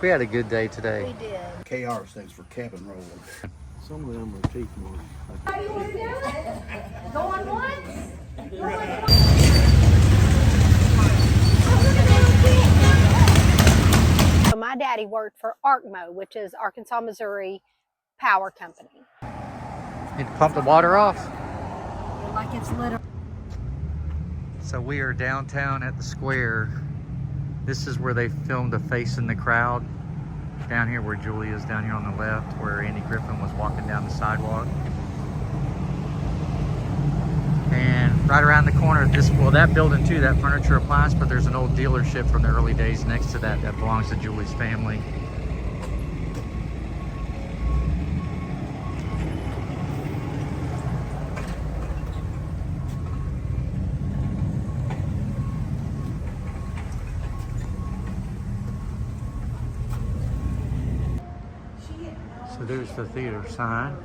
We had a good day today. We did. KR stands for cabin roller. Some of them are teeth marks. How you want to do it? Going once? Going twice? So my daddy worked for ARCMO, which is Arkansas, Missouri Power Company. Need to pump the water off. Like it's literal. So we are downtown at the square. This is where they filmed a Face in the Crowd. Down here where Julie is, down here on the left, where Andy Griffin was walking down the sidewalk. And right around the corner, that building too, that furniture appliance, but there's an old dealership from the early days next to that belongs to Julie's family. So there's the theater sign.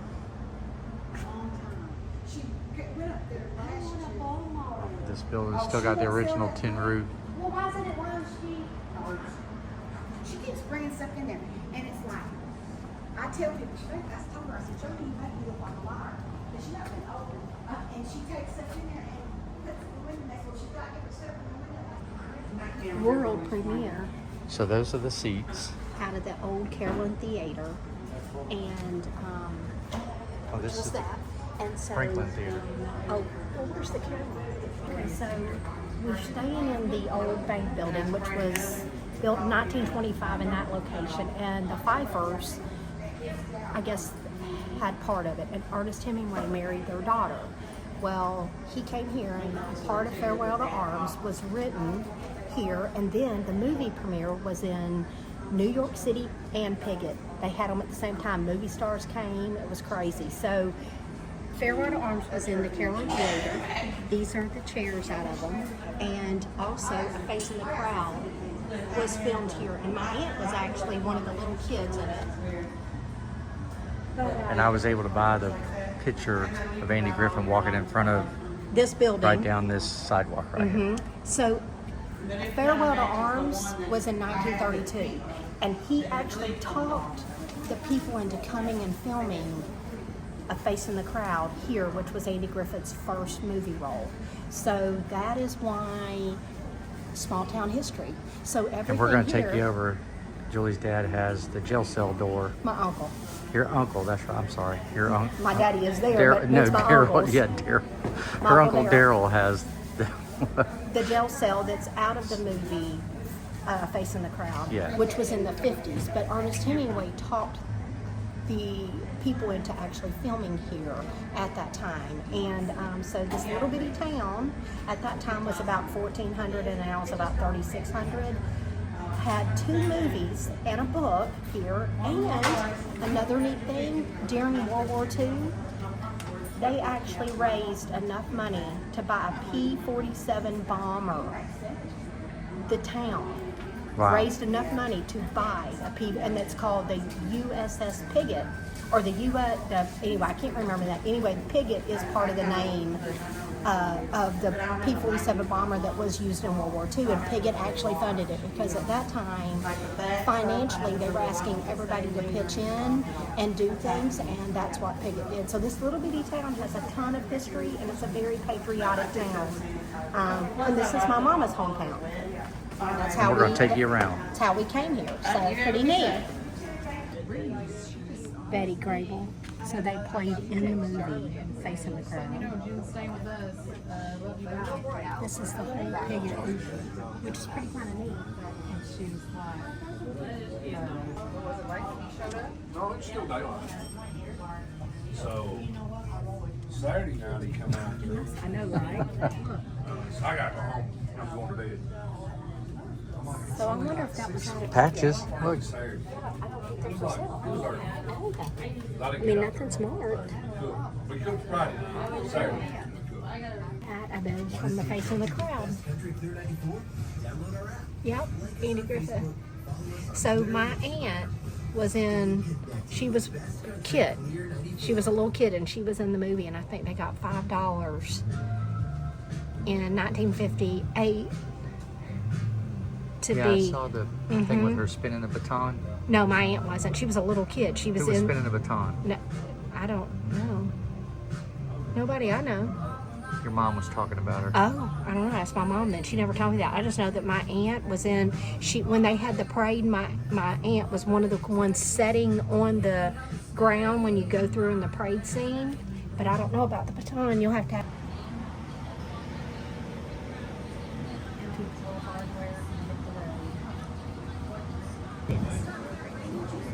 This building's still got the original tin roof. Well, why isn't it one she keeps bringing stuff in there, and it's like, I tell people, I told her, I said, Jody, you might be up on a liar, but she not been open, and she takes stuff in there and puts it in the window, that's what she got, different stuff in the window. World premiere So those are the seats. out of the old Carolyn Theater, and Oh, this just is that. And so, Franklin Theater. Oh, well, where's the Carolyn? Okay, so we're staying in the old bank building, which was built in 1925 in that location, and the Pfeiffers, I guess, had part of it, and Ernest Hemingway married their daughter. Well, he came here, and part of Farewell to Arms was written here, and then the movie premiere was in New York City and Piggott. They had them at the same time. Movie stars came. It was crazy. So Farewell to Arms was in the Carolyn Theater. These are the chairs out of them. And also A Face in the Crowd was filmed here. And my aunt was actually one of the little kids in it. And I was able to buy the picture of Andy Griffin walking in front of This building. right down this sidewalk right here. So Farewell to Arms was in 1932, and he actually talked the people into coming and filming A Face in the Crowd here, which was Andy Griffith's first movie role. So that is why small town history. So everything And we're going to take here- you over. Julie's dad has the jail cell door. My uncle. Your uncle, that's right. I'm sorry. Your uncle. My daddy is there, but it's my Daryl. uncle's. Yeah, Daryl. My Her Uncle uncle Daryl has The jail cell that's out of the movie Face in the Crowd, Yeah. which was in the 50s. But Ernest Hemingway talked the people into actually filming here at that time. And so this little bitty town at that time was about 1,400 and now it's about 3,600. Had 2 movies and a book here. And another neat thing, during World War II, they actually raised enough money to buy a P-47 bomber. The town raised enough money to buy a P, and it's called the USS Piggott, or anyway, I can't remember that. Anyway, Piggott is part of the name of the P-47 bomber that was used in World War II, and Piggott actually funded it because at that time, financially, they were asking everybody to pitch in and do things, and that's what Piggott did. So this little bitty town has a ton of history, and it's a very patriotic town. And this is my mama's hometown. That's how we're going to take you around. That's how we came here. So pretty neat. Betty Grable. So they played in the movie Face in the Crowd. This is the whole Piggott, which is pretty kind of neat. No, it's still daylight. So Saturday night he come out to I know, right? I got to go home. I'm going to bed. So I wonder if that was on Patches. Look. Saturday. I mean, nothing smart. We cooked Friday. Saturday. I bet from the Face in the Crowd. Yep, Andy Griffith. So my aunt was she was a kid. She was a little kid and she was in the movie, and I think they got $5 in 1958 to Yeah, I be. saw the thing with her spinning a baton. No, my aunt wasn't. She was a little kid. She was Who was in. spinning a baton? No, I don't know. Nobody I know. Your mom was talking about her. Oh, I don't know. Ask my mom then. She never told me that. I just know that my aunt was in. When they had the parade, my aunt was one of the ones sitting on the ground when you go through in the parade scene. But I don't know about the baton. You'll have to.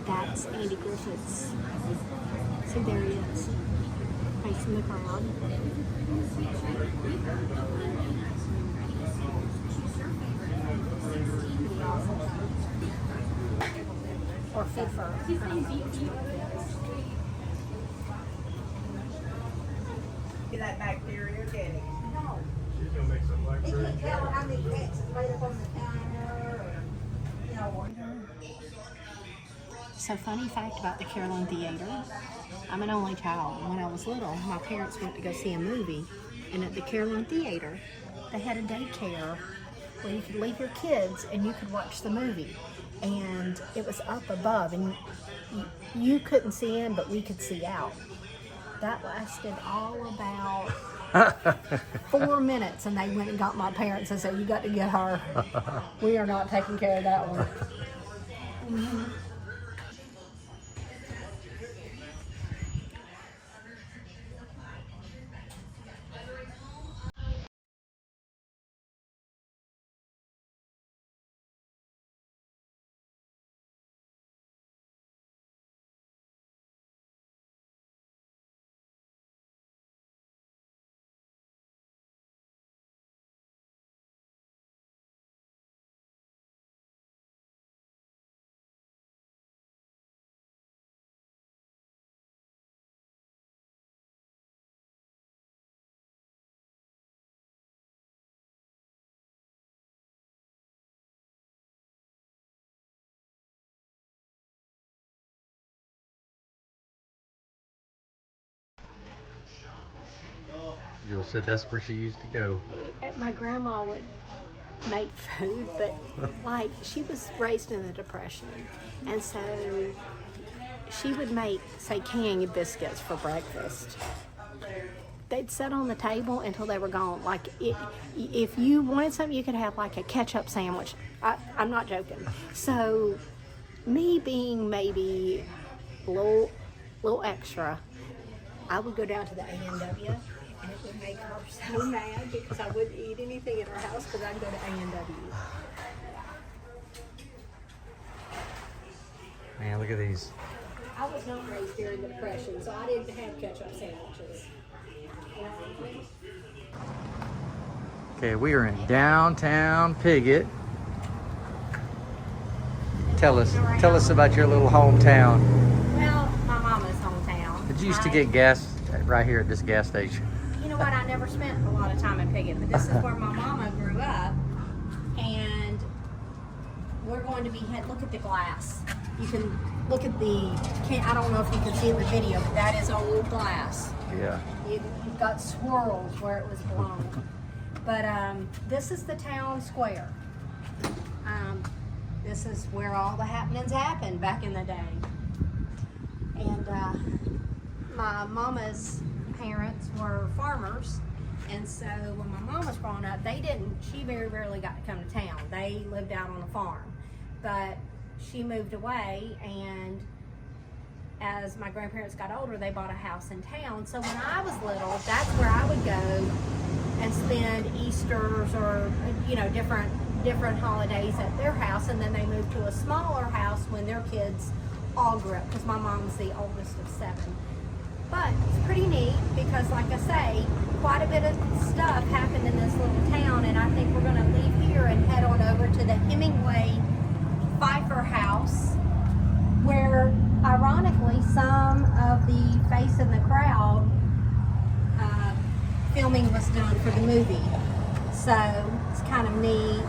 That's Andy Griffiths. See, there he is, facing the crowd. Or Fiffer. Is that bacteria getting? No. You can't tell how many cats is laid up on the counter or, you know, what. So, funny fact about the Carolyn Theater. I'm an only child. When I was little, my parents went to go see a movie, and at the Carolyn Theater, they had a daycare where you could leave your kids and you could watch the movie. And it was up above, and you couldn't see in, but we could see out. That lasted all about 4 minutes, and they went and got my parents and said, "You got to get her. We are not taking care of that one." Mm-hmm. Jill said that's where she used to go. My grandma would make food, but like she was raised in the Depression, and so she would make, say, canned biscuits for breakfast. They'd sit on the table until they were gone. Like if you wanted something, you could have like a ketchup sandwich. I'm not joking. So me being maybe a little extra, I would go down to the A&W. And it would make her so mad because I wouldn't eat anything at her house because I'd go to A&W. Man, look at these. I was not raised during the Depression, so I didn't have ketchup sandwiches. Okay, we are in downtown Piggott. Tell us about your little hometown. Well, my mama's hometown. Did you used to get gas right here at this gas station? You know what? I never spent a lot of time in Piggott, but this is where my mama grew up, and we're going to be look at the glass. You can look at I don't know if you can see in the video, but that is old glass. Yeah. You've got swirls where it was blown. But this is the town square. This is where all the happenings happened back in the day. And my mama's parents were farmers, and so when my mom was growing up, she very rarely got to come to town. They lived out on a farm, but she moved away, and as my grandparents got older, they bought a house in town. So when I was little, that's where I would go and spend Easters or different holidays at their house, and then they moved to a smaller house when their kids all grew up, because my mom's the oldest of 7. But it's pretty neat because, like I say, quite a bit of stuff happened in this little town, and I think we're going to leave here and head on over to the Hemingway Pfeiffer house, where ironically some of the face in the crowd filming was done for the movie. So it's kind of neat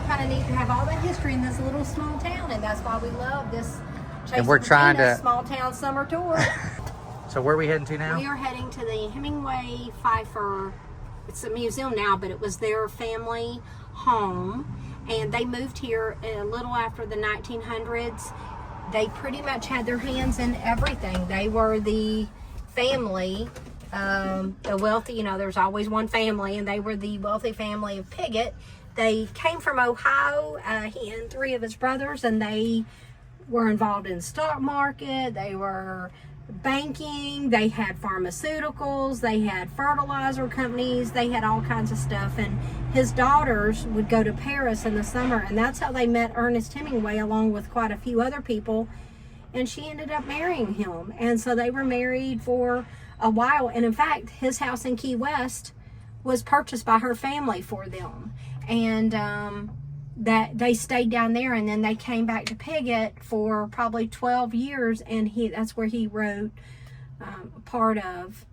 to have all that history in this little small town, and that's why we love this And we're trying to small town summer tour. So where are we heading to now? We are heading to the Hemingway Pfeiffer. It's a museum now, but it was their family home, and they moved here a little after the 1900s. They pretty much had their hands in everything. They were the family, the wealthy, there's always one family, and they were the wealthy family of Piggott. They came from Ohio, he and three of his brothers, and they were involved in the stock market. They were banking. They had pharmaceuticals. They had fertilizer companies. They had all kinds of stuff. And his daughters would go to Paris in the summer, and that's how they met Ernest Hemingway, along with quite a few other people. And she ended up marrying him. And so they were married for a while. And in fact, his house in Key West was purchased by her family for them. And that they stayed down there, and then they came back to Piggott for probably 12 years, and that's where he wrote part of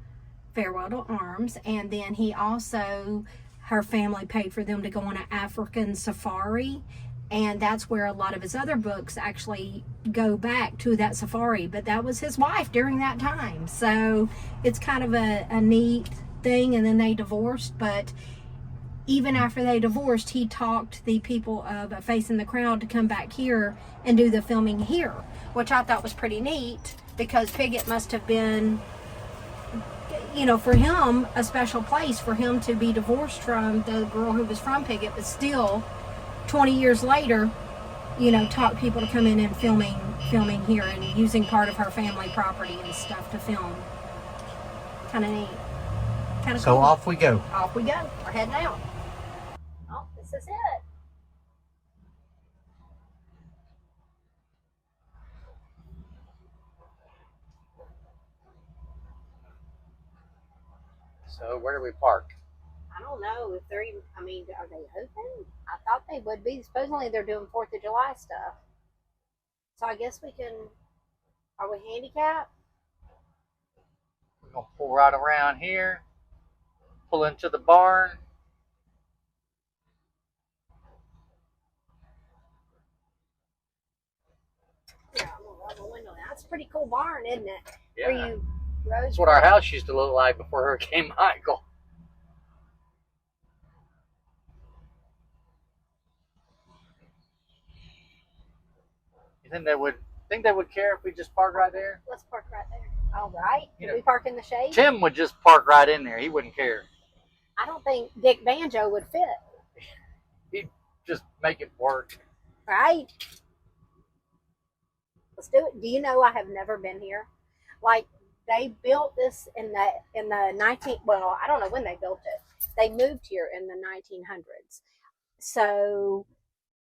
Farewell to Arms. And then he also, her family paid for them to go on an African safari, and that's where a lot of his other books actually go back to that safari. But that was his wife during that time, so it's kind of a neat thing. And then they divorced, but even after they divorced, he talked the people of A Face in the Crowd to come back here and do the filming here, which I thought was pretty neat, because Piggott must have been, for him, a special place for him to be divorced from the girl who was from Piggott, but still 20 years later, taught people to come in and filming here and using part of her family property and stuff to film. Kind of neat. Kind of So cool. off we go. Off we go. We're heading out. Oh, this is it. So where do we park? I don't know if they're even, are they open? I thought they would be. Supposedly they're doing 4th of July stuff. So I guess we can, are we handicapped? We're going to pull right around here, pull into the barn. Yeah, I'm gonna roll the window. That's a pretty cool barn, isn't it? Yeah. Where you rose. That's what our house used to look like before Hurricane Michael. You think they would care if we just park right there? Let's park right there. All right. Can Yeah. we park in the shade? Tim would just park right in there. He wouldn't care. I don't think Dick Banjo would fit. He'd just make it work. Right? Let's do it. Do you know I have never been here? Like, they built this in the 19, well, I don't know when they built it. They moved here in the 1900s. So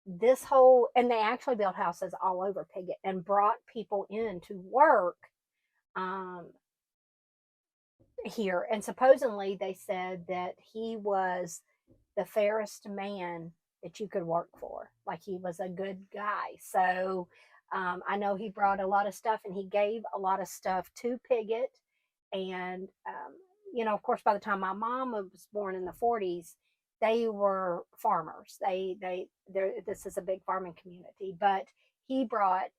this whole, and they actually built houses all over Piggott and brought people in to work here. And supposedly they said that he was the fairest man that you could work for. Like, he was a good guy. So I know he brought a lot of stuff, and he gave a lot of stuff to Piggott. And, of course, by the time my mom was born in the 40s, they were farmers. This is a big farming community, but he brought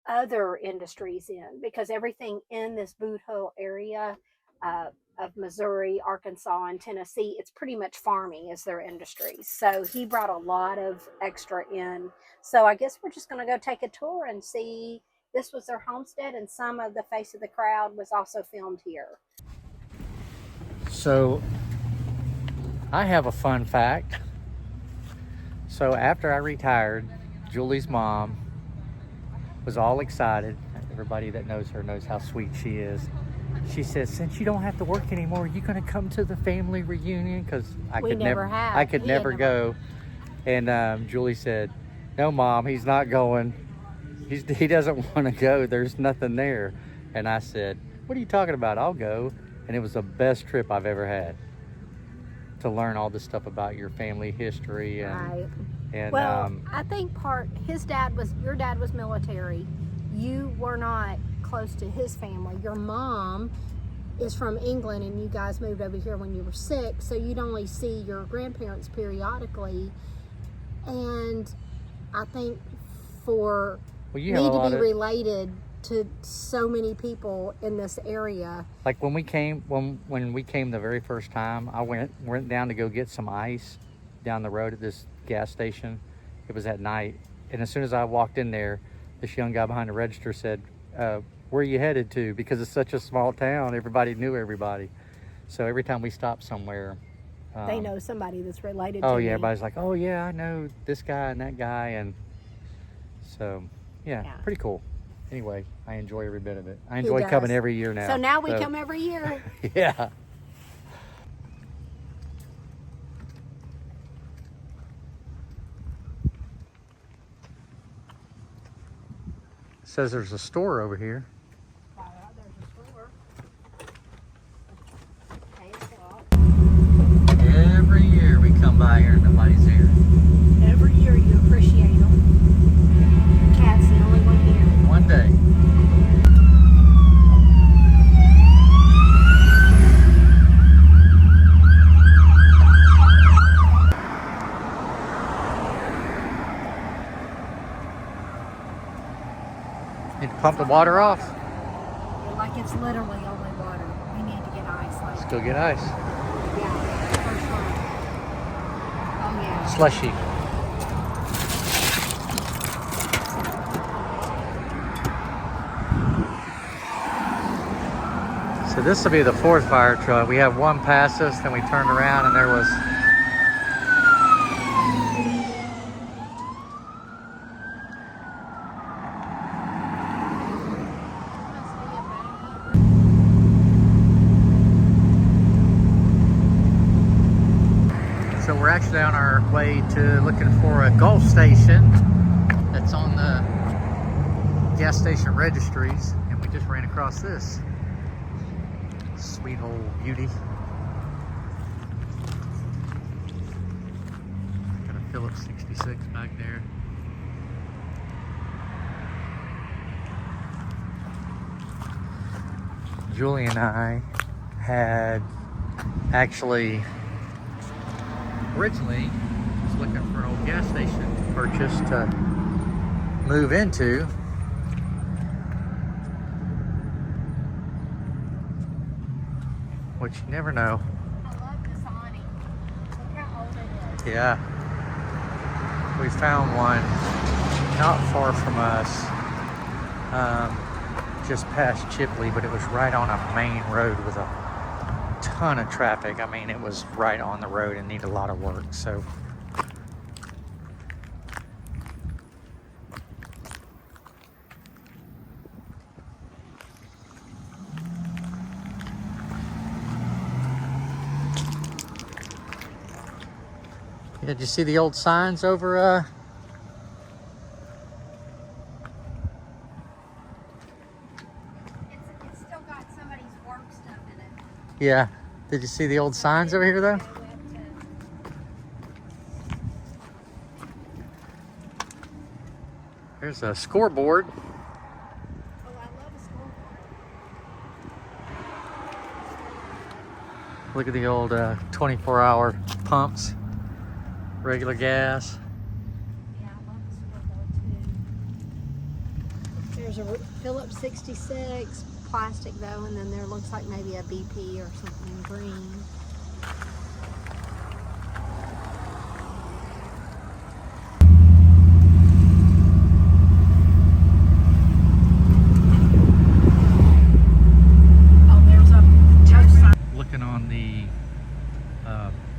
other industries in, because everything in this Boot Hill area of Missouri, Arkansas, and Tennessee, it's pretty much farming is their industry. So he brought a lot of extra in. So I guess we're just going to go take a tour and see. This was their homestead, and some of the Face of the Crowd was also filmed here. So I have a fun fact. So after I retired, Julie's mom was all excited. Everybody that knows her knows how sweet she is. She says, since you don't have to work anymore, you're going to come to the family reunion? Because I could never go. And Julie said, no, Mom, he's not going. He doesn't want to go. There's nothing there. And I said, what are you talking about? I'll go. And it was the best trip I've ever had, to learn all this stuff about your family history. Right. And well, I think your dad was military. You were not close to his family. Your mom is from England, and you guys moved over here when you were 6, so you'd only see your grandparents periodically. And I think for me to be related to so many people in this area. Like when we came the very first time, I went down to go get some ice down the road at this gas station. It was at night. And as soon as I walked in there, this young guy behind the register said, where are you headed to? Because it's such a small town, everybody knew everybody. So every time we stopped somewhere, They know somebody that's related oh to yeah, me. everybody's like, oh yeah, I know this guy and that guy. And so, yeah, Yeah. pretty cool. Anyway, I enjoy every bit of it. I He enjoy does. coming every year now. So now we come every year. Yeah. Says there's a store over here. Every year we come by here and nobody's here. Every year you appreciate them. Cat's the only one here. One day. Need to pump the water off. Like it's literally only water. We need to get ice. Let's go get ice. Yeah, first one. Oh yeah. Slushy. So this will be the fourth fire truck. We have one pass us, then we turned around and there was So we're actually on our way to looking for a Gulf station that's on the gas station registries, and we just ran across this sweet old beauty. Got a Phillips 66 back there. Julie and I had actually originally was looking for an old gas station to purchase to move into. Which you never know. I love this awning. Look how old it is. Yeah. We found one not far from us, just past Chipley, but it was right on a main road with a ton of traffic. I mean, it was right on the road and needed a lot of work. So yeah, did you see the old signs over It's still got somebody's work stuff in it. yeah, did you see the old signs over here though? There's a scoreboard. Oh, I love a scoreboard. Look at the old 24-hour pumps, regular gas. Yeah, I love the scoreboard too. There's a Phillips 66, plastic though, and then there looks like maybe a BP or something green. Looking on the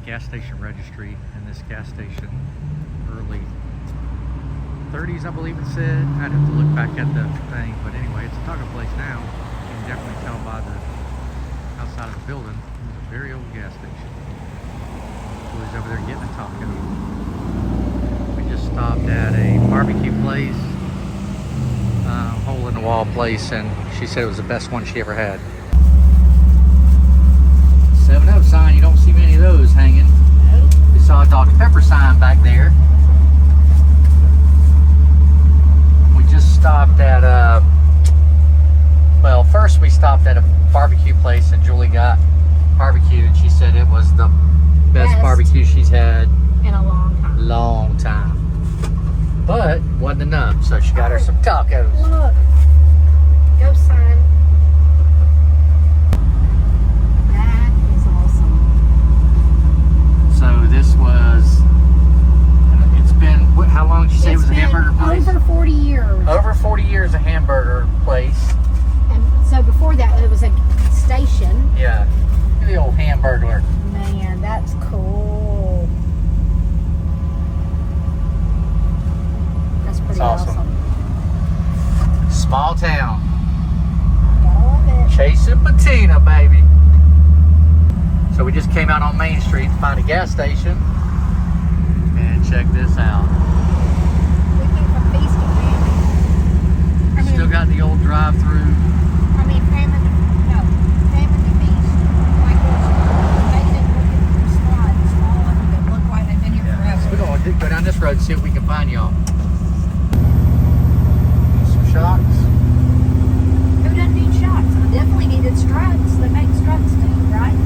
gas station registry in this gas station, early 30s, I believe it said. I'd have to look back at the thing, but anyway, it's a taco place now. You can definitely tell by the outside of the building. It's a very old gas station. Julie's over there getting a taco. We just stopped at a barbecue place, hole in the wall place, and she said it was the best one she ever had. 7-Up sign, you don't see many of those hanging. We saw a Dr. Pepper sign back there. We just stopped at well, first we stopped at a barbecue place and Julie got barbecue and she said it was the best barbecue she's had In a long time. But wasn't enough, so she got her some tacos. Look. Go sign. That is awesome. So this was an Small town. Gotta love it. Chasing patina, baby. So we just came out on Main Street to find a gas station. And check this out. We came from feast to famine. Still got the old drive-through. Famine to feast. Like they didn't look at the spot. Small ones that look like they've been here forever. We're going to go down this road and see if we can find y'all. Some shocks. Who doesn't need shocks? I definitely needed struts. They make struts too, right?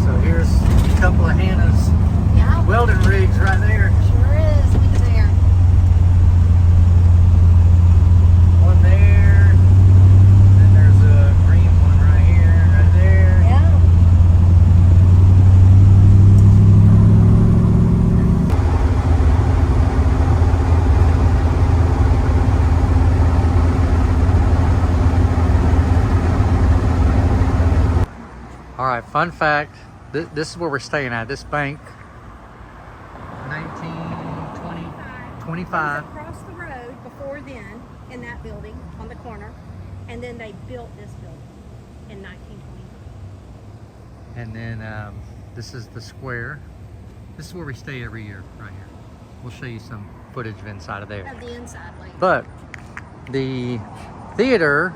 So here's a couple of Hannah's Yeah. welding rigs right there. Sure is. Look at there. One there. Then there's a green one right here, right there. Yeah. All right, fun fact. This is where we're staying at, this bank. 1920, 25. Across the road before then, in that building on the corner, and then they built this building in 1925. And then this is the square. This is where we stay every year, right here. We'll show you some footage of inside of there. Of the inside, like But the theater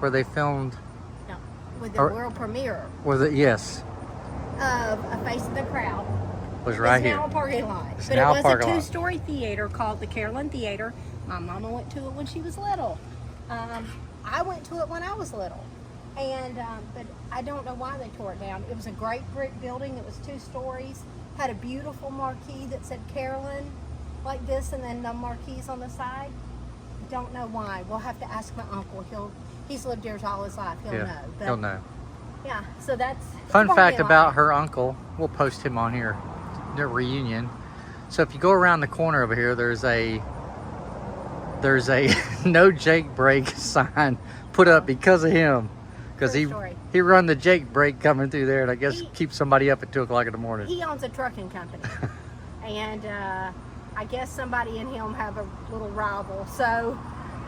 where they filmed, no, with the Or- world premiere yes, of A Face in the Crowd. was right It's here. now a parking lot. It's But now a it was parking a lot. two-story theater called the Carolyn Theater. My mama went to it when she was little. I went to it when I was little. And but I don't know why they tore it down. It was a great brick building. It was 2 stories. Had a beautiful marquee that said Carolyn like this, and then the marquees on the side. Don't know why. We'll have to ask my uncle. He's lived here all his life. He'll know. But, he'll know. Yeah. So that's Fun it's a fact parking about lot. her uncle, we'll post him on here, their reunion. So if you go around the corner over here, there's a no Jake break sign put up because of him. Because True story. he run the Jake break coming through there, and I guess He- keep somebody up at 2 o'clock in the morning. He owns a trucking company, and I guess somebody and him have a little rival. So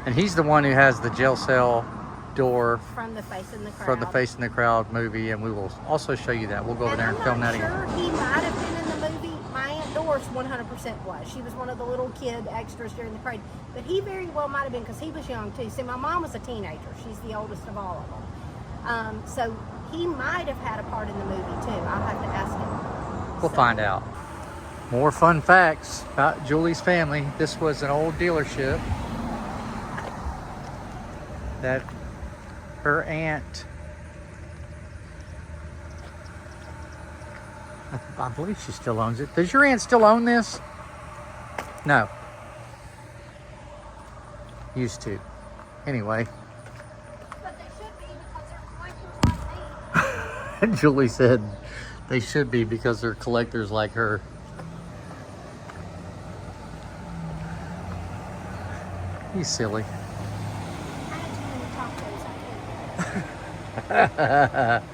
And he's the one who has the jail cell door from the Face in the Crowd. from the Face in the Crowd movie, and we will also show you that. We'll go over there and film that I'm again. not sure he might have been in the movie. My Aunt Doris 100% was. She was one of the little kid extras during the parade. But he very well might have been because he was young too. See, my mom was a teenager. She's the oldest of all of them. So he might have had a part in the movie too. I'll have to ask him. We'll So- find out. More fun facts about Julie's family. This was an old dealership that her aunt, I believe she still owns it. Does your aunt still own this? No. Used to. Anyway, But they should be because they're collectors like me. Julie said they should be because they're collectors like her. You silly. I had too many tacos. I couldn't.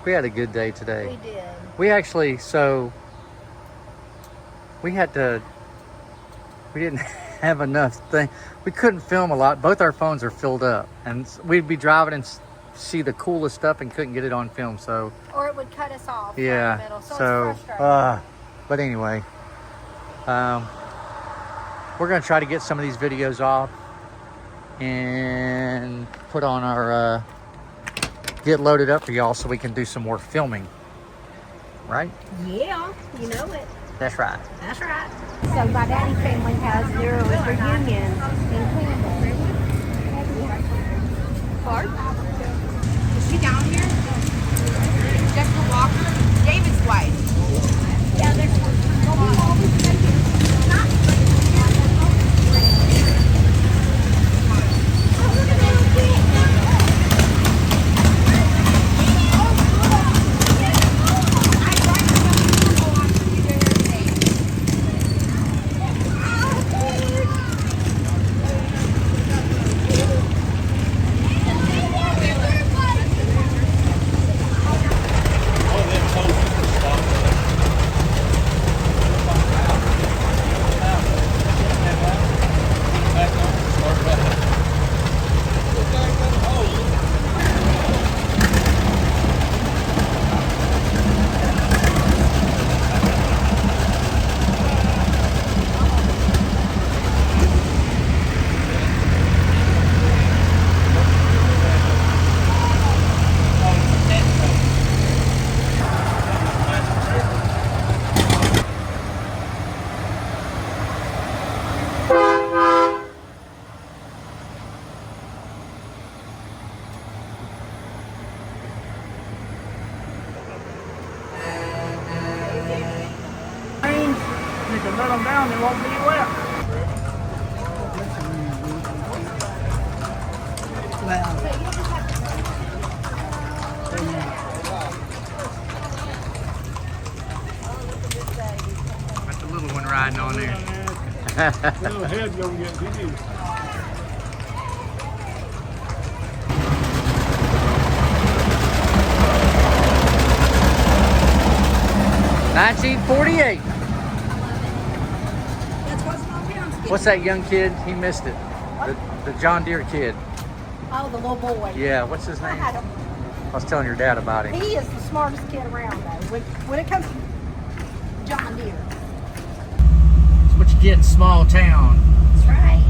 We had a good day today. We did. We actually, we didn't have enough we couldn't film a lot. Both our phones are filled up, and we'd be driving and see the coolest stuff and couldn't get it on film. So Or it would cut us off right in the yeah, middle. So, so it's frustrating. but anyway, we're gonna try to get some of these videos off and put on our get loaded up for y'all so we can do some more filming, right? Yeah, you know it. That's right. That's right. So my daddy's family has their reunion in Campbell. Bart? Is she down here? Jessica Walker, David's wife. Yeah, they're you can let them down, they won't be wet. Got the little one riding on there. Little head gonna get big. 1948. That's what small towns get. What's that young kid? He missed it. The John Deere kid. Oh, the little boy. Yeah, what's his name? I don't. I was telling your dad about him. He is the smartest kid around, though. When it comes to John Deere. That's what you get in small town. That's right.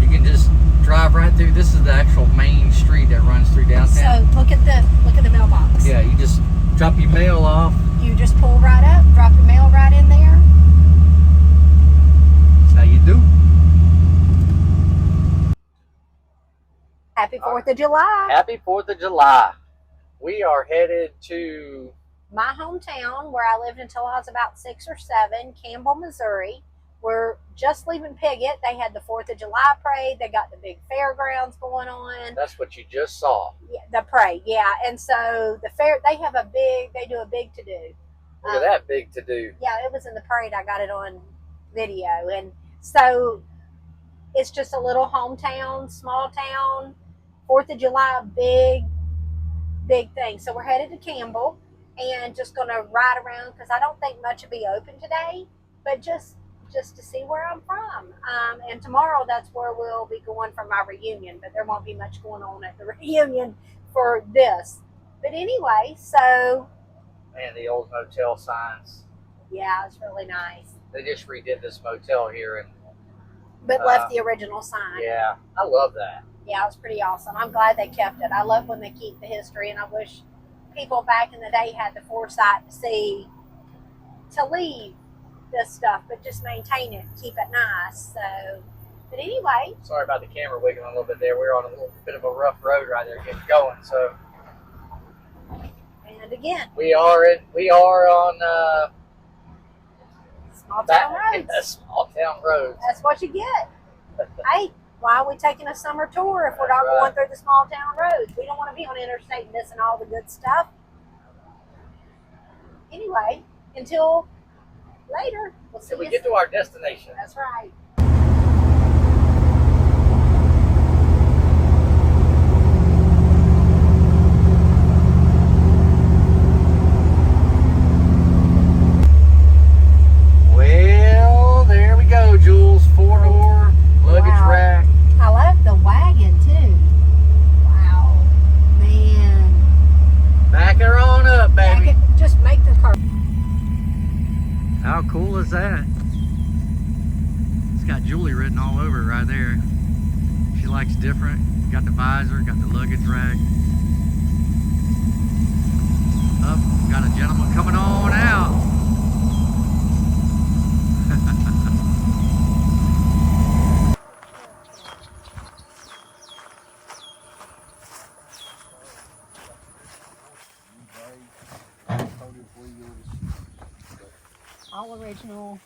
You can just drive right through. This is the actual main street that runs through downtown. So look at the mailbox. Yeah, you just drop your mail off. You just pull right up, drop your mail right in there. That's how you do. Happy 4th of July. Happy 4th of July. We are headed to My hometown, where I lived until I was about 6 or 7, Campbell, Missouri. We're just leaving Piggott. They had the 4th of July parade. They got the big fairgrounds going on. That's what you just saw. Yeah, the parade, yeah. And so the fair, they do a big to-do. Look at that big to do. Yeah, it was in the parade. I got it on video. And so it's just a little hometown, small town, 4th of July, big thing. So we're headed to Campbell and just going to ride around because I don't think much will be open today, but just to see where I'm from. And tomorrow, that's where we'll be going for my reunion, but there won't be much going on at the reunion for this. But anyway, so Man, the old motel signs. yeah, it's really nice. They just redid this motel here, and But left the original sign. yeah, I love that. Yeah, it was pretty awesome. I'm glad they kept it. I love when they keep the history, and I wish people back in the day had the foresight to leave this stuff, but just maintain it, keep it nice. So, but anyway, Sorry about the camera wiggling a little bit there. We're on a little bit of a rough road right there getting going. So and again, we are on small town roads. small town roads. That's what you get. Hey, why are we taking a summer tour if we're not That's right. going through the small town roads? We don't want to be on interstate and missing all the good stuff. Anyway, until later, we'll see Till we you get to our destination. That's right. Well, there we go, Jules. 4-door luggage Wow. rack. I love the wagon too. Wow, man. Back her on up, baby. Just make the car. How cool is that? It's got Julie written all over it right there. She likes different. Got the visor, got the luggage rack. Up, got a gentleman coming on out. All original.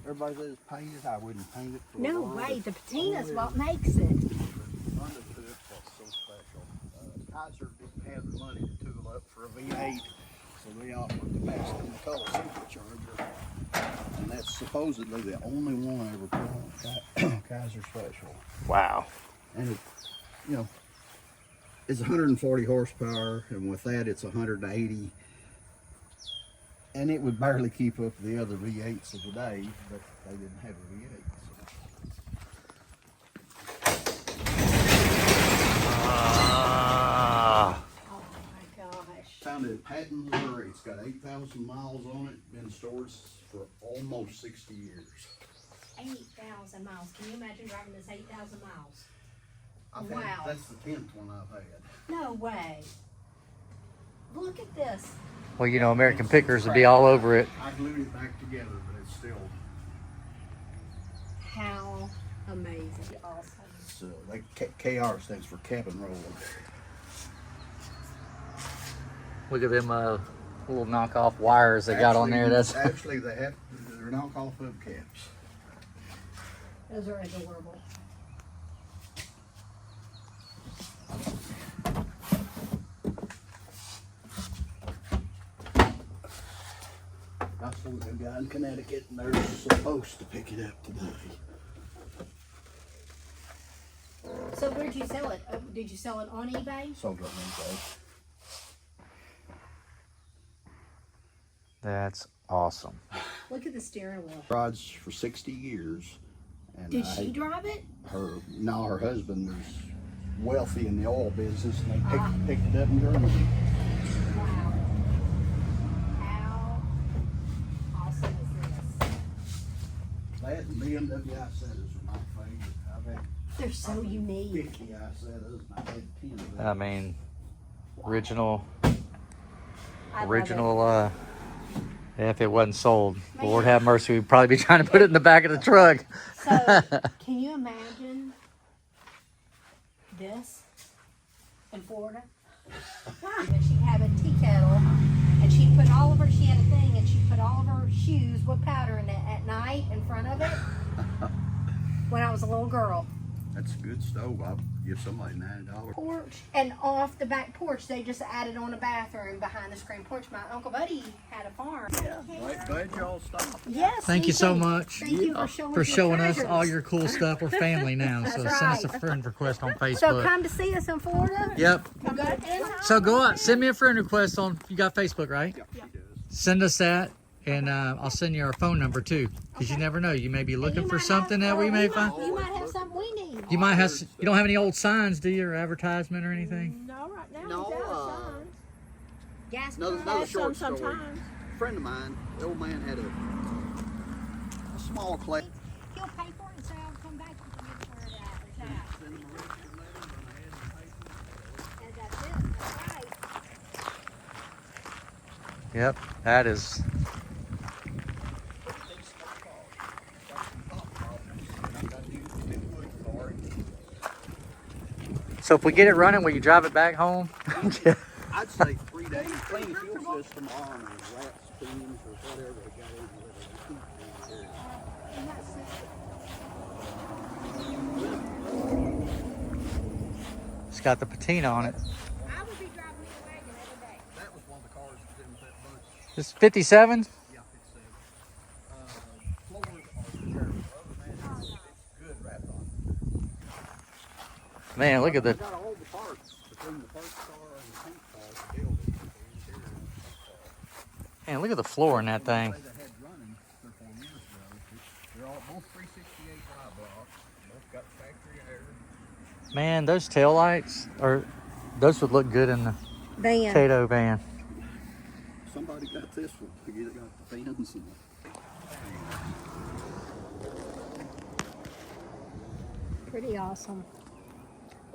Everybody says it's painted. I wouldn't paint it. For No a while. way, the patina's what makes it. Underfoot, that's so special. Kaiser didn't have the money to tool up for a V8, so they offered the best in the color supercharger. And that's supposedly the only one I ever put on Kaiser Special. Wow. And it, you know, it's 140 horsepower, and with that it's 180. And it would barely keep up the other V8s of the day, but they didn't have a V8. Ah. Oh my gosh. Found it in Patton, Missouri. It's got 8,000 miles on it. Been stored for almost 60 years. 8,000 miles. Can you imagine driving this 8,000 miles? I've Wow. had, that's the 10th one I've had. No way. Look at this. Well, you know, American Pickers would be all over it. I glued it back together, but it's still. How amazing. Awesome. So KR stands for cabin roller. Look at them Little knockoff wires they got on there. That's Actually, they're knockoff hubcaps. Those are adorable. I sold to a guy in Connecticut, and they're supposed to pick it up today. So where'd you sell it? Did you sell it on eBay? Sold it on eBay. That's awesome. Look at the steering wheel. Rides for 60 years. And Did she drive it? Her husband was wealthy in the oil business, and they picked it up and drove it. Wow. How awesome is this? That and BMW Isettas are my favorite. I've had They're so unique. 50 Isettas, and I've had 10 of them. I mean, original. I love If it wasn't sold, Lord have mercy, we'd probably be trying to put it in the back of the truck. So, can you imagine this in Florida? And she'd have a tea kettle, and she had a thing, and she put all of her shoes with powder in it at night in front of it when I was a little girl. That's a good stove. I'll give somebody $90. Porch, and off the back porch, they just added on a bathroom behind the screen porch. My Uncle Buddy had a farm. Yeah, glad y'all stopped. Yes. Thank you so much Thank you for for showing us treasures. all your cool stuff. We're family now, so That's send us a right. friend request on So Facebook. come to see us in Florida. Yep. You got it? So go out, send me a friend request on. You got Facebook, right? Yeah, she does. Send us that, and I'll send you our phone number too, because you never know. You may be looking for something that we may find. You might have something we need. You might have. You don't have any old signs, do you, or advertisement or anything? No, right now No, we got signs. Gas Another Has some short story. sometimes. A friend of mine, the old man had a small class. He'll pay for it and say, I'll come back and make sure that it's out. Send him a registered letter, and I had him pay for it. And that's it. That's right. Yep. That is. So if we get it running, will you drive it back home? I'd say 3 days. Clean the fuel system on, or rats, pins, or whatever they got in there. It's got the patina on it. I would be driving me a wagon every day. That was one of the cars that was in that bunch. It's 57. Yeah, it's floors are terrible. Other than that, it's good wrapped on. Man, look at They the. got all the parts between the first car and the paint car to build it. The interior of the car. Man, look at the floor in that thing. They had running 3 or 4 years ago. They're all both 368 dry blocks. Both got factory air. Man, those taillights those would look good in the Van. Tato van. Somebody got this one. It got the fans and Pretty awesome.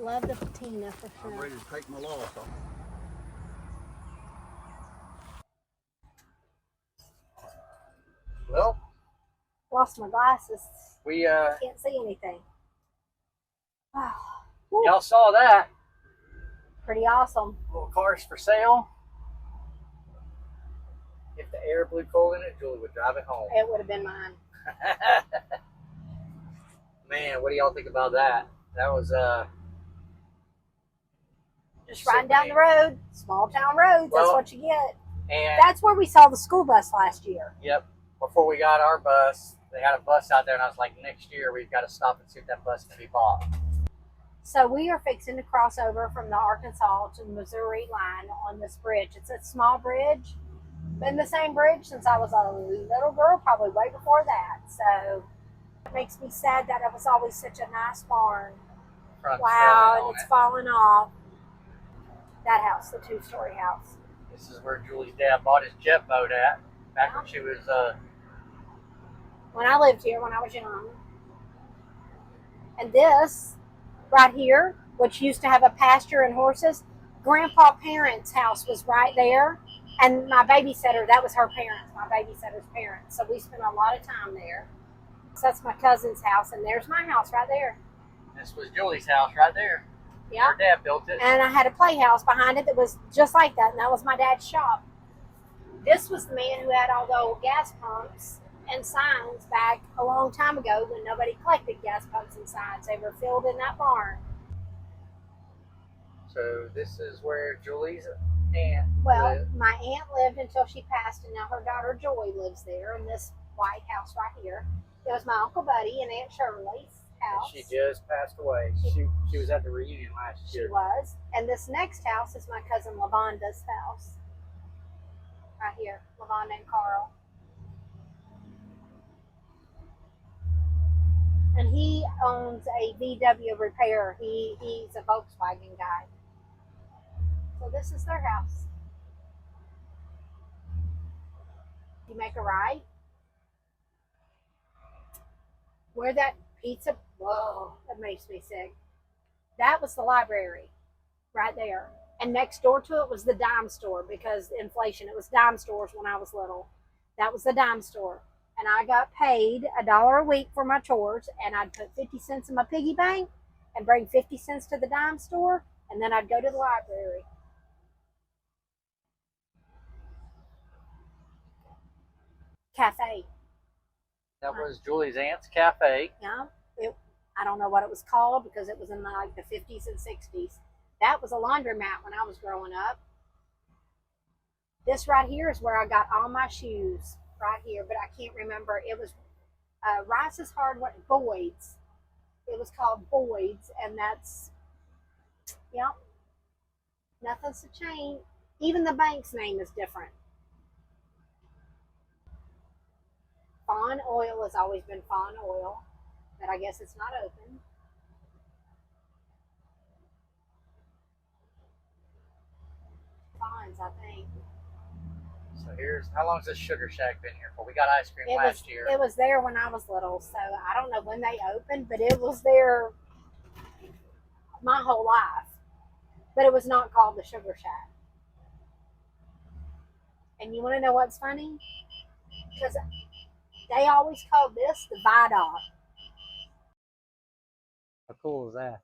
Love the patina for I'm sure. ready to take my loss off. Well, Lost my glasses. we Can't see anything. y'all saw that. Pretty awesome. Little cars for sale. If the air blew cold in it, Julie would drive it home. It would have been mine. Man, what do y'all think about that? That was Just riding down the road, small town roads. That's Well- what you get. and That's where we saw the school bus last year. yep. Before we got our bus, they had a bus out there, and I was like, next year we've got to stop and see if that bus can be bought. So we are fixing to cross over from the Arkansas to the Missouri line on this bridge. It's a small bridge. Been the same bridge since I was a little girl, probably way before that. So it makes me sad that it was always such a nice barn. Front Wow, selling on and it's it. falling off. That house, the 2-story house. This is where Julie's dad bought his jet boat at, back when she was When I lived here, when I was young. And this right here, which used to have a pasture and horses, Grandpa Parent's house was right there. And my babysitter, that was her parents, my babysitter's parents. So we spent a lot of time there. So that's my cousin's house, and there's my house right there. this was Julie's house right there. Yeah. Her dad built it. And I had a playhouse behind it that was just like that, and that was my dad's shop. This was the man who had all the old gas pumps and signs back a long time ago when nobody collected gas pumps and signs. They were filled in that barn. So this is where Julie's aunt Well, lived. my aunt lived until she passed, and now her daughter Joy lives there in this white house right here. It was my Uncle Buddy and Aunt Shirley's house. She just passed away. She was at the reunion last year. She was. And this next house is my cousin Lavanda's house. Right here, Lavanda and Carl. And he owns a VW repair. He's a Volkswagen guy. So this is their house. You make a right. Where that pizza, whoa, that makes me sick. That was the library right there. And next door to it was the dime store because inflation. It was dime stores when I was little. That was the dime store. And I got paid $1 a week for my chores, and I'd put 50 cents in my piggy bank and bring 50 cents to the dime store, and then I'd go to the library. Cafe. That was Julie's aunt's cafe. Yeah. I don't know what it was called because it was in like the 50s and 60s. That was a laundromat when I was growing up. This right here is where I got all my shoes, right here, but I can't remember. It was Rice's Hardware, Boyd's. It was called Boyd's, and that's, yep, nothing's to change. Even the bank's name is different. Fawn Oil has always been Fawn Oil, but I guess it's not open. Fawn's, I think. So here's, how long's this Sugar Shack been here for? We got ice cream last year. It was there when I was little, so I don't know when they opened, but it was there my whole life. But it was not called the Sugar Shack. And you want to know what's funny? Because they always called this the Viaduct. How cool is that?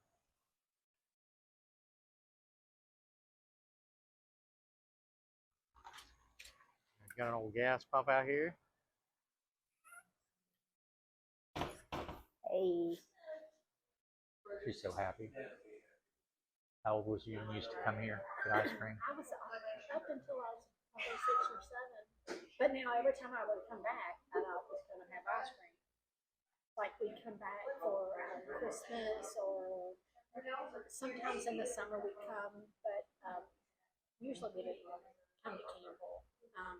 Got an old gas pump out here. Hey. She's so happy. How old was you when you used to come here get ice cream? I was up until I was probably 6 or 7. But now every time I would come back, I was going to have ice cream. Like we'd come back for Christmas, or sometimes in the summer we'd come, but usually we didn't come to Campbell.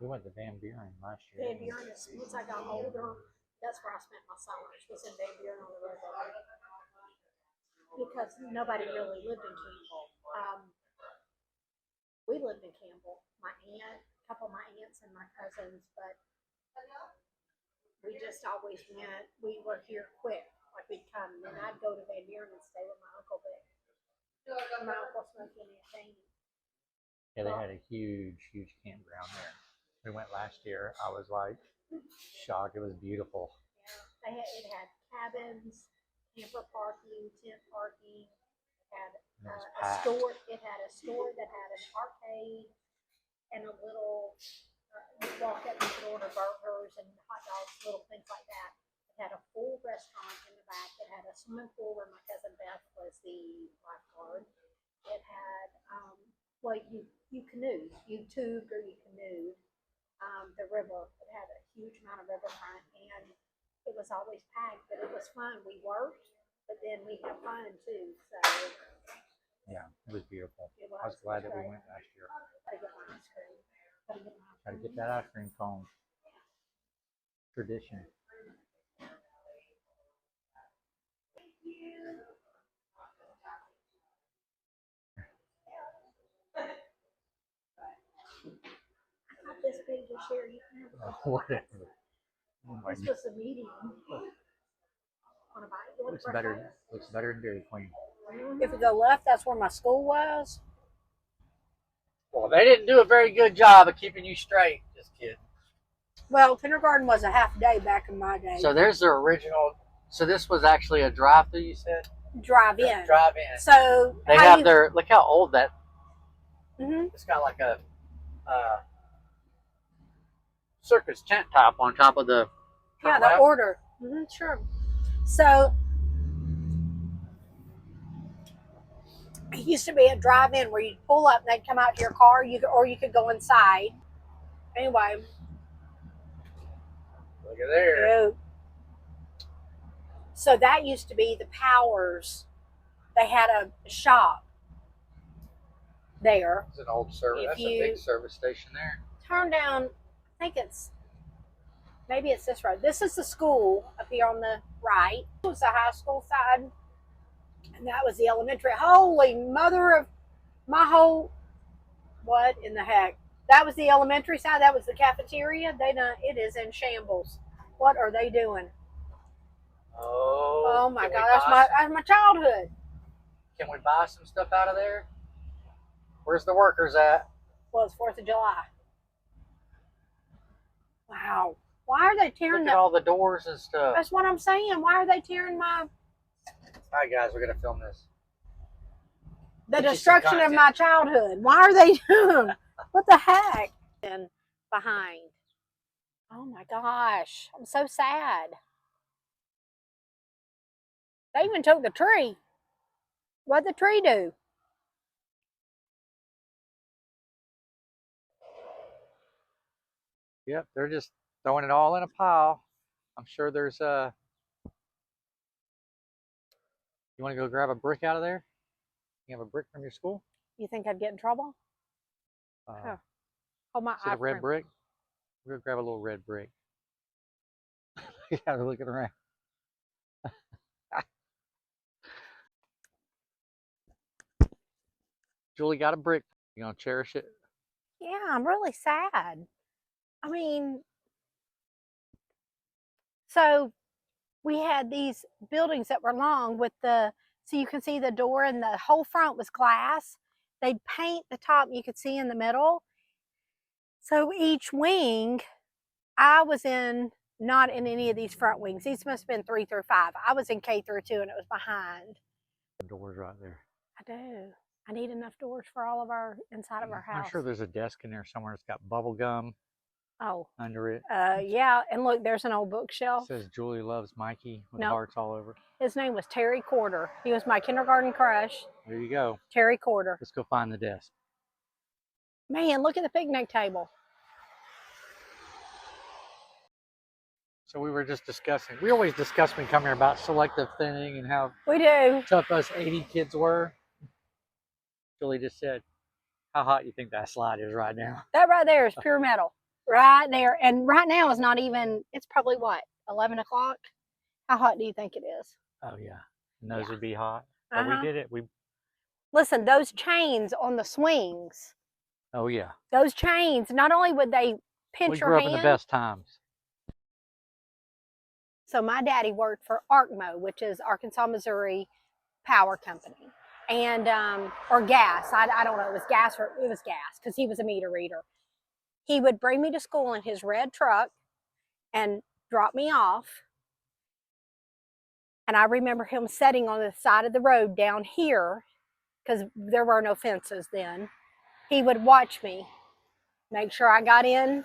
We went to Van Buren last year. Van Buren, once I got older, that's where I spent my summers, was in Van Buren on the river. Because nobody really lived in Campbell. We lived in Campbell. My aunt, a couple of my aunts and my cousins, but we just always went. We were here quick, like we'd come, and then I'd go to Van Buren and stay with my Uncle Vic. My Uncle Smokey and Aunt Janie. Yeah, they had a huge, huge campground there. We went last year. I was like shocked. It was beautiful. Yeah, it had cabins, camper parking, tent parking. It had a store. It had a store that had an arcade and a little. You walk up, you could order burgers and hot dogs, little things like that. It had a full restaurant in the back. It had a swimming pool where my cousin Beth was the lifeguard. It had well, you canoed, you tubed or you canoed. The river. It had a huge amount of riverfront, and it was always packed, but it was fun. We worked, but then we had fun too. So yeah, it was beautiful. It was. I was glad that we went last year. Gotta get my ice cream. Gotta get that ice cream cone. Tradition. This big this year, you can have Whatever. Oh my this was a medium. Want to buy it? looks better. Looks better than Dairy Queen. If we go left, that's where my school was. Well, they didn't do a very good job of keeping you straight. Just kidding. Well, kindergarten was a half day back in my day. So there's the original. So this was actually a drive-through. You said drive in. Drive in. So They have their. Look how old that. Mm-hmm. It's got like a. circus tent top on top of the. Yeah, the order. Sure. So it used to be a drive-in where you'd pull up and they'd come out to your car, or you could go inside. Anyway. Look at there. So that used to be the Powers. They had a shop there. It's an old service. That's a big service station there. Turn down, I think maybe it's this road. This is the school up here on the right. It was the high school side. And that was the elementary. Holy mother of my whole, what in the heck? That was the elementary side. That was the cafeteria. It is in shambles. What are they doing? Oh my God, that's my childhood. Can we buy some stuff out of there? Where's the workers at? Well, it's 4th of July. Wow. Why are they tearing Look at all the doors and stuff. That's what I'm saying. Why are they tearing All right, guys, we're gonna film this. the destruction of my childhood? Why are they doing? What the heck? And behind. Oh my gosh. I'm so sad. They even took the tree. What'd the tree do? Yep, they're just throwing it all in a pile. I'm sure there's You want to go grab a brick out of there? You have a brick from your school? You think I'd get in trouble? Oh, my See the red brick? We're gonna grab a little red brick. Yeah, they're looking around. Julie got a brick. You gonna cherish it? Yeah, I'm really sad. I mean, so we had these buildings that were long with so you can see the door, and the whole front was glass. They'd paint the top, you could see in the middle. So each wing, I was not in any of these front wings. These must have been 3 through 5. I was in K through 2, and it was behind. The door's right there. I do. I need enough doors for all of our inside of our house. I'm sure there's a desk in there somewhere that's got bubble gum under it. Yeah, and look, there's an old bookshelf. It says Julie loves Mikey with hearts all over. His name was Terry Corder. He was my kindergarten crush. There you go. Terry Corder. Let's go find the desk. Man, look at the picnic table. So we were just discussing. We always discuss when we come here about selective thinning and how We do. tough us 80 kids were. Julie just said, how hot you think that slide is right now? That right there is pure metal. Right there. And right now is not even, it's probably what, 11 o'clock? How hot do you think it is? Oh, yeah. And those would be hot. But we did it. Listen, those chains on the swings. Oh, yeah. Those chains, not only would they pinch your hand. We grew up in the best times. So my daddy worked for ARCMO, which is Arkansas, Missouri Power Company. And, or gas. I don't know. It was gas because he was a meter reader. He would bring me to school in his red truck and drop me off. And I remember him sitting on the side of the road down here because there were no fences then. He would watch me, make sure I got in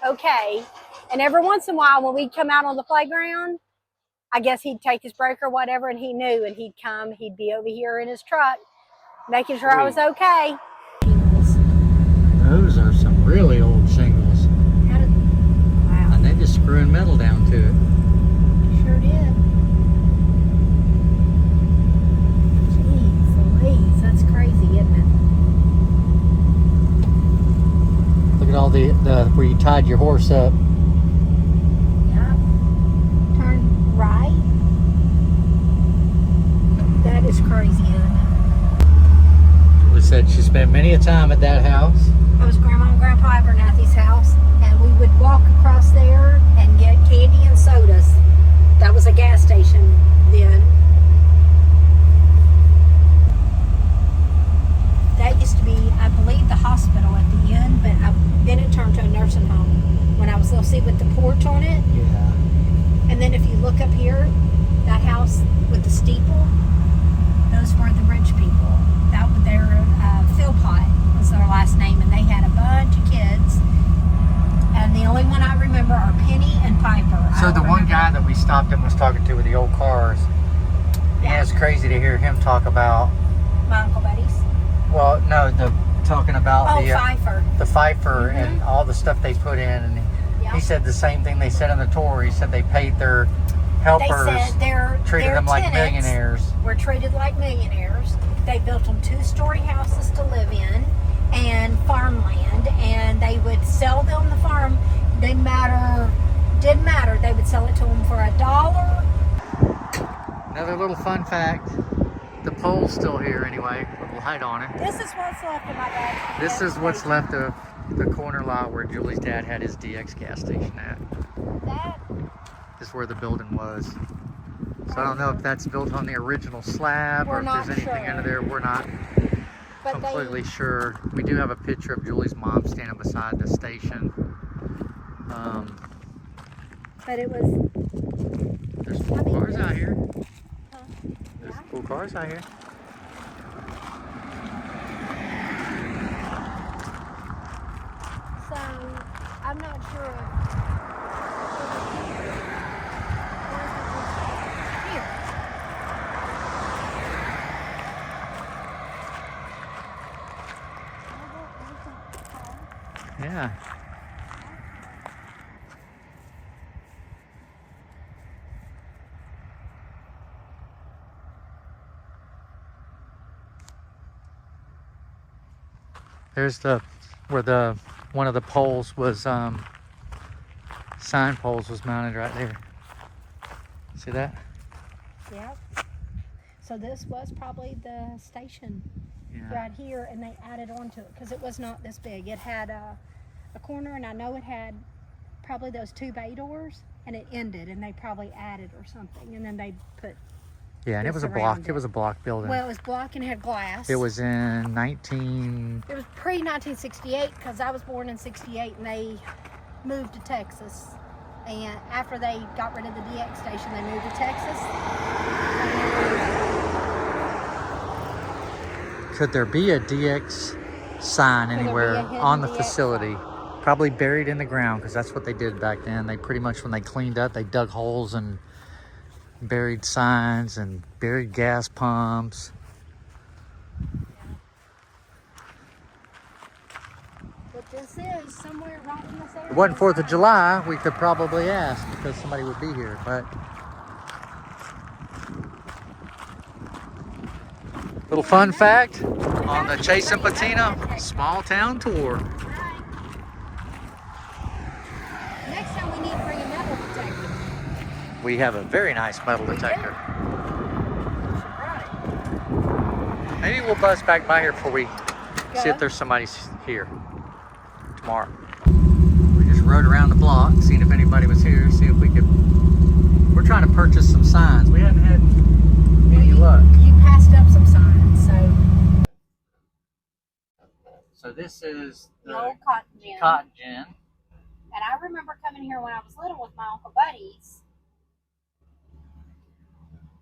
okay. And every once in a while when we'd come out on the playground, I guess he'd take his break or whatever, and he knew, and he'd be over here in his truck, making sure I was okay. Those are some really old shingles. Wow. And they just screwing metal down to it. Sure did. Jeez Louise, that's crazy, isn't it? Look at all the where you tied your horse up. Yep. Turn right. That is crazy, isn't it? Julie said she spent many a time at that house. I was Grandma and Grandpa Abernathy's house, and we would walk across there and get candy and sodas. That was a gas station then. That used to be, I believe, the hospital at the end, but then it turned to a nursing home. When I was little, see with the porch on it. Yeah. And then if you look up here, that house with the steeple, those were the rich people. That was their Philpott was their last name, and they had a bunch of kids. And the only one I the old cars. Yeah, it's crazy to hear him talk about. My Uncle Buddy's. Well, no, talking about Pfeiffer. the Pfeiffer and all the stuff they put in, and he said the same thing they said on the tour. He said they paid their helpers, They said treated them like tenants millionaires. were treated like millionaires. They built them 2-story houses to live in and farmland, and they would sell them the farm. Didn't matter. They would sell it to them for $1. Another little fun fact: the pole's still here anyway, with light on it. This is what's left of my dad's. This is what's left of the corner lot where Julie's dad had his DX gas station at. That This is where the building was. So I don't know if that's built on the original slab or if there's anything under there. We're not completely sure. We do have a picture of Julie's mom standing beside the station. But it was. There's full cars out here. There's full cars out here. So I'm not sure. Here. Yeah. There's where one of the poles was, sign poles was mounted right there. See that? Yep. So this was probably the station Yeah. right here, and they added on to it because it was not this big. It had a corner, and I know it had probably those 2 bay doors, and it ended, and they probably added or something, and then they put. Yeah, and it was a block. It was a block building. Well, it was block and it had glass. It was in 19. It was pre-1968 because I was born in '68, and they moved to Texas. And after they got rid of the DX station, they moved to Texas. Could there be a DX sign anywhere on the facility? Probably buried in the ground, because that's what they did back then. They pretty much, when they cleaned up, they dug holes and buried signs and buried gas pumps. But this is somewhere right in this area. If it wasn't 4th of July, we could probably ask, because somebody would be here. But little fun fact on the Chase and Patina small town tour. Next time we need to bring a metal detector. We have a very nice metal detector. Maybe we'll buzz back by here before we see if there's somebody here tomorrow. We just rode around the block, seeing if anybody was here, see if we could. We're trying to purchase some signs. We haven't had any luck. You passed up some signs, so. So this is The old cotton gin. Cotton Gin. And I remember coming here when I was little with my Uncle Buddy's.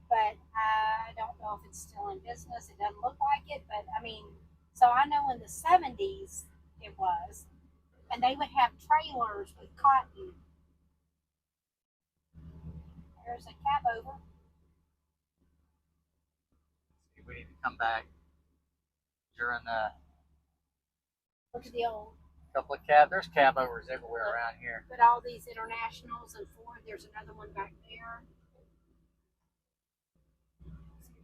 But I don't know if it's still in business. It doesn't look like it, but I mean, so I know in the 70s it was. And they would have trailers with cotton. There's a cab over. We need to come back during the Look at the old. couple of cab. There's cab overs everywhere around here. But all these internationals and Ford, there's another one back there. See,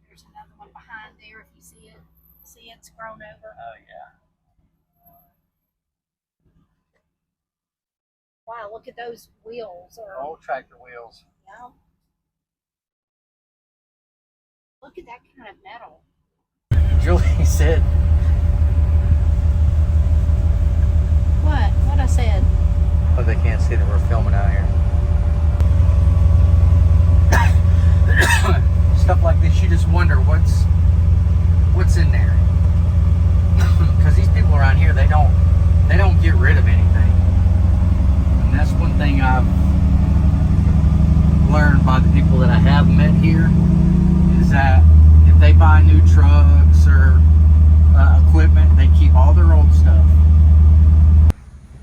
there's another one behind there if you see it. See it's grown over. Oh yeah. Wow, look at those wheels. Old tractor wheels. Yeah. Look at that kind of metal. Julie said, What? What I said? oh, they can't see that we're filming out here. Stuff like this, you just wonder what's in there. Because these people around here, they don't get rid of anything. And that's one thing I've learned by the people that I have met here, is that if they buy new trucks or equipment, they keep all their old stuff.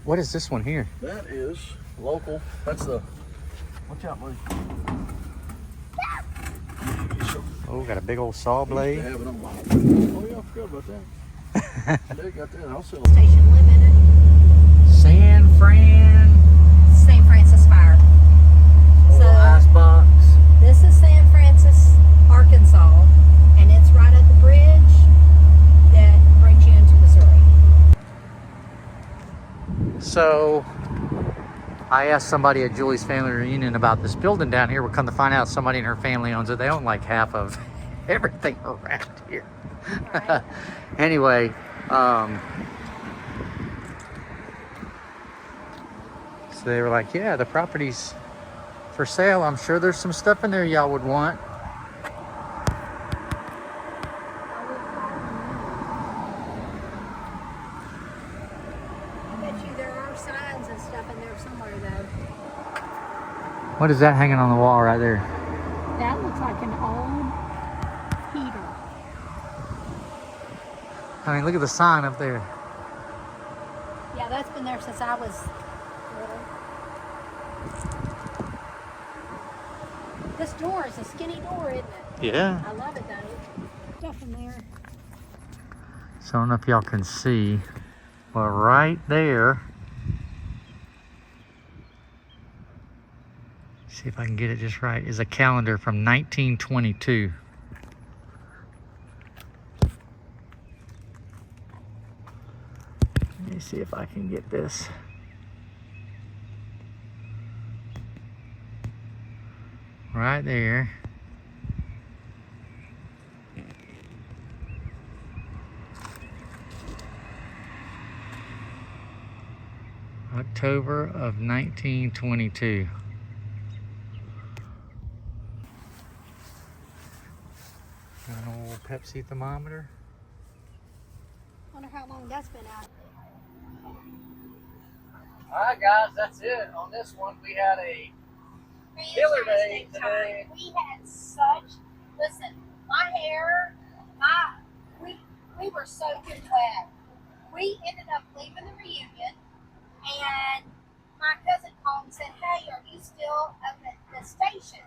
What is this one here? That is local. That's the. Watch out, buddy. Oh, got a big old saw Used to blade. have it on my. Oh yeah, I forgot about that. They got that. I'll sell it. Station Limited, San Fran. St. Francis Fire. So, icebox. This is San Francis, Arkansas, and it's right at the bridge that brings you into Missouri. So, I asked somebody at Julie's family reunion about this building down here. We'll come to find out somebody in her family owns it. They own like half of everything around here. Right. Anyway, so they were like, yeah, the property's for sale. I'm sure there's some stuff in there y'all would want. I bet you there are signs and stuff in there somewhere, though. What is that hanging on the wall right there? That looks like an old heater. I mean, look at the sign up there. Yeah, that's been there since I was little. This door is a skinny door, isn't it? Yeah. I love it, though. Stuff in there. So I don't know if y'all can see, but right there, see if I can get it just right, is a calendar from 1922. Let me see if I can get this. Right there. October of 1922. Got an old Pepsi thermometer. Wonder how long that's been out. Alright guys, that's it. On this one we had a killer day today. We had such, listen, my hair, we were soaking wet. We ended up leaving the reunion, and my cousin called and said, hey, are you still up at the station?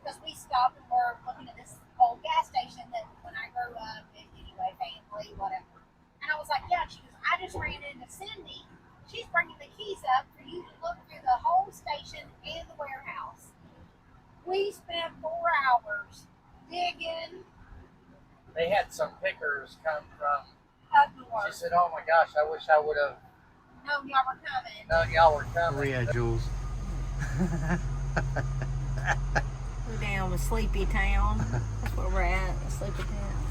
Because we stopped and were looking at this old gas station that when I grew up, anyway, family, whatever. And I was like, yeah. She goes, I just ran into Cindy. She's bringing the keys up for you to look through the whole station and the warehouse. We spent 4 hours digging They had some pickers come from. up north. She said, oh my gosh, I wish I would have No, y'all were coming. known y'all were coming. Where we at, Jules? We're down with Sleepy Town. That's where we're at, Sleepy Town.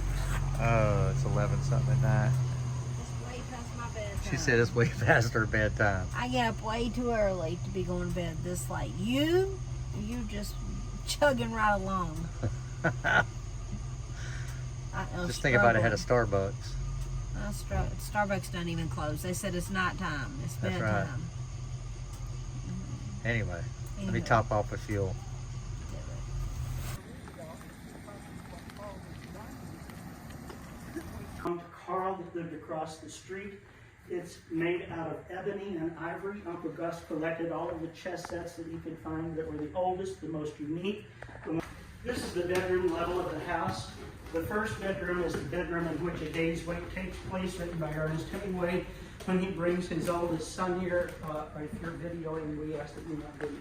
Oh, it's 11 something at night. It's way past my bedtime. She said it's way past her bedtime. I get up way too early to be going to bed this late. You just chugging right along. Just think about it, had a Starbucks. Starbucks doesn't even close. They said it's night time. It's That's bedtime. right. Anyway, let me Anyway. top off with fuel. Come to Carl that lived across the street. It's made out of ebony and ivory. Uncle Gus collected all of the chess sets that he could find that were the oldest, the most unique. This is the bedroom level of the house. The first bedroom is the bedroom in which A Day's Wait takes place, written by Ernest Hemingway, when he brings his oldest son here. If you're videoing, we ask that you not video.